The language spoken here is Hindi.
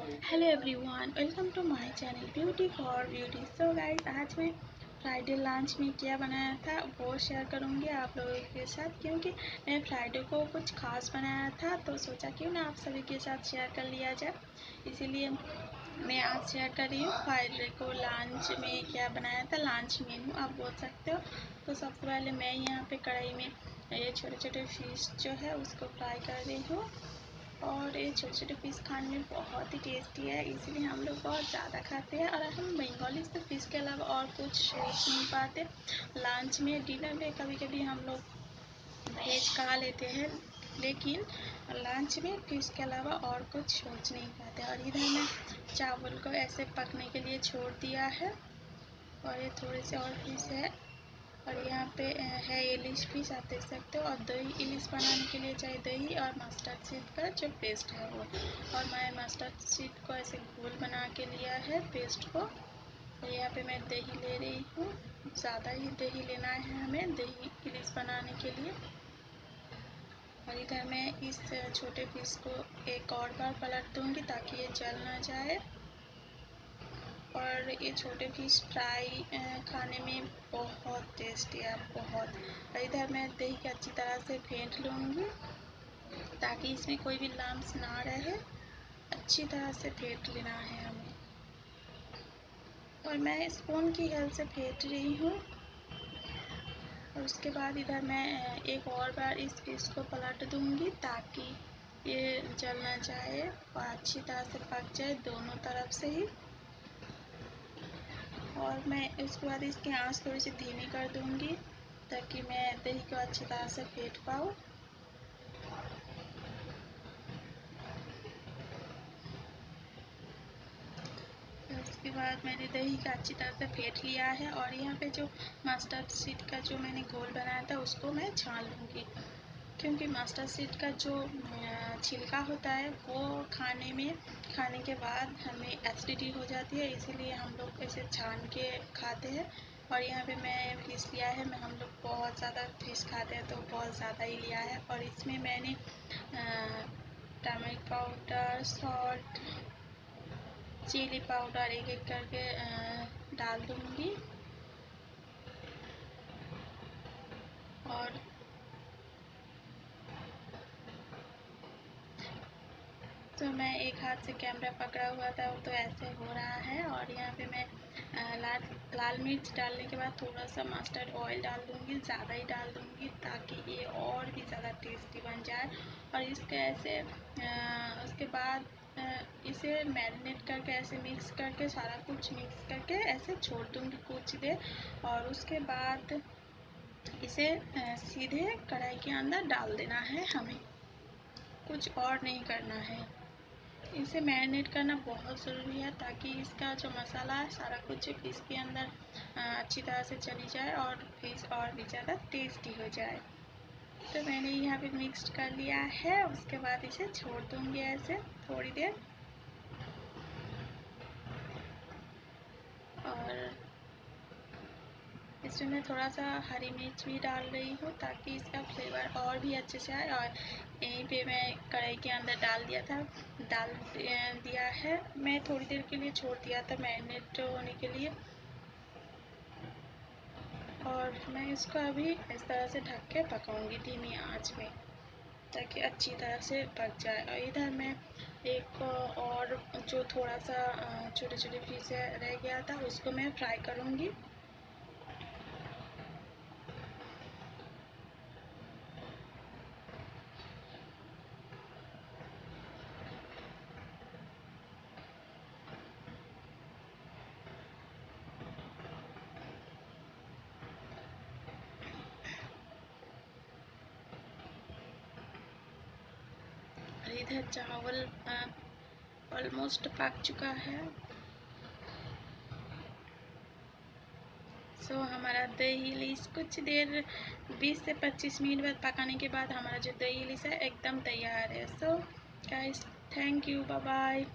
Hello everyone, welcome to my channel beauty for beauty. So guys, आज मैं फ्राइडे लंच में क्या बनाया था वो शेयर करूंगी आप लोगों के साथ, क्योंकि मैं फ्राइडे को कुछ खास बनाया था तो सोचा क्यों ना आप सभी के साथ शेयर कर लिया जाए। इसीलिए मैं आज शेयर कर रही हूँ फ्राइडे को लंच में क्या बनाया था। लंच मेनू आप बोल सकते हो। तो सबसे पहले मैं यहाँ पे कढ़ाई में ये छोटे छोटे फिश जो है उसको फ्राई कर रही हूँ। और ये छोटे छोटे फिश खाने में बहुत ही टेस्टी है, इसीलिए हम लोग बहुत ज़्यादा खाते हैं। और हम बंगाली से फिश के अलावा और कुछ सोच नहीं पाते। लंच में, डिनर में कभी कभी हम लोग वेज खा लेते हैं, लेकिन लंच में फिश के अलावा और कुछ सोच नहीं पाते। और इधर मैं चावल को ऐसे पकने के लिए छोड़ दिया है। और ये थोड़े से और फिश है। और यहाँ पे है इलिश फिश, आप देख सकते हो। और दही इलिश बनाने के लिए चाहिए दही और मस्टर्ड सीड का जो पेस्ट है वो। और मैं मस्टर्ड सीड को ऐसे घोल बना के लिया है पेस्ट को। और यहाँ पे मैं दही ले रही हूँ, ज़्यादा ही दही लेना है हमें दही इलिश बनाने के लिए। और इधर मैं इस छोटे पीस को एक और बार पलट दूँगी ताकि ये जल ना जाए। और ये छोटे फिश फ्राई खाने में बहुत टेस्टी है, बहुत। और इधर मैं दही को अच्छी तरह से फेंट लूँगी ताकि इसमें कोई भी लम्स ना रहे। अच्छी तरह से फेंट लेना है हमें। और मैं स्पून की हेल्प से फेंट रही हूँ। और उसके बाद इधर मैं एक और बार इस फिश को पलट दूँगी ताकि ये जल ना जाए और अच्छी तरह से पक जाए दोनों तरफ से ही। और मैं उसके बाद इसकी आंच थोड़ी सी धीमी कर दूंगी ताकि मैं दही को अच्छी तरह से फेंट पाऊँ। उसके बाद मैंने दही का अच्छी तरह से फेंट लिया है। और यहाँ पे जो मस्टर्ड सीड का जो मैंने घोल बनाया था उसको मैं छान लूँगी, क्योंकि मस्टर्ड सीड का जो छिलका होता है वो खाने के बाद हमें एसिडिटी हो जाती है, इसीलिए हम लोग ऐसे छान के खाते हैं। और यहाँ पे मैं फिश लिया है, मैं हम लोग बहुत ज़्यादा फिश खाते हैं तो बहुत ज़्यादा ही लिया है। और इसमें मैंने turmeric powder, salt, chilli powder एक एक करके डाल दूँगी। और तो मैं एक हाथ से कैमरा पकड़ा हुआ था तो ऐसे हो रहा है। और यहाँ पे मैं लाल मिर्च डालने के बाद थोड़ा सा मस्टर्ड ऑयल डाल दूँगी, ज़्यादा ही डाल दूँगी ताकि ये और भी ज़्यादा टेस्टी बन जाए। और इसके ऐसे उसके बाद इसे मैरिनेट करके ऐसे मिक्स करके सारा कुछ मिक्स करके ऐसे छोड़ दूँगी कुछ देर। और उसके बाद इसे सीधे कढ़ाई के अंदर डाल देना है हमें, कुछ और नहीं करना है। इसे मैरिनेट करना बहुत ज़रूरी है ताकि इसका जो मसाला है सारा कुछ फिश के अंदर अच्छी तरह से चली जाए और फिश और भी ज़्यादा टेस्टी हो जाए। तो मैंने यहाँ पे मिक्स कर लिया है। उसके बाद इसे छोड़ दूँगी ऐसे थोड़ी देर। और इसमें मैं थोड़ा सा हरी मिर्च भी डाल रही हूँ ताकि इसका फ्लेवर और भी अच्छे से आए। और यहीं पे मैं कढ़ाई के अंदर डाल दिया है। मैं थोड़ी देर के लिए छोड़ दिया था मैरिनेट होने के लिए। और मैं इसको अभी इस तरह से ढक के पकाऊंगी धीमी आंच में ताकि अच्छी तरह से पक जाए। और इधर मैं एक और जो थोड़ा सा छोटे छोटे पीस रह गया था उसको मैं फ्राई करूँगी। और इधर चावल ऑलमोस्ट पक चुका है। सो हमारा दही इलिश कुछ देर 20 से 25 मिनट बाद पकाने के बाद हमारा जो दही इलिश है एकदम तैयार है। So guys, thank you, bye bye.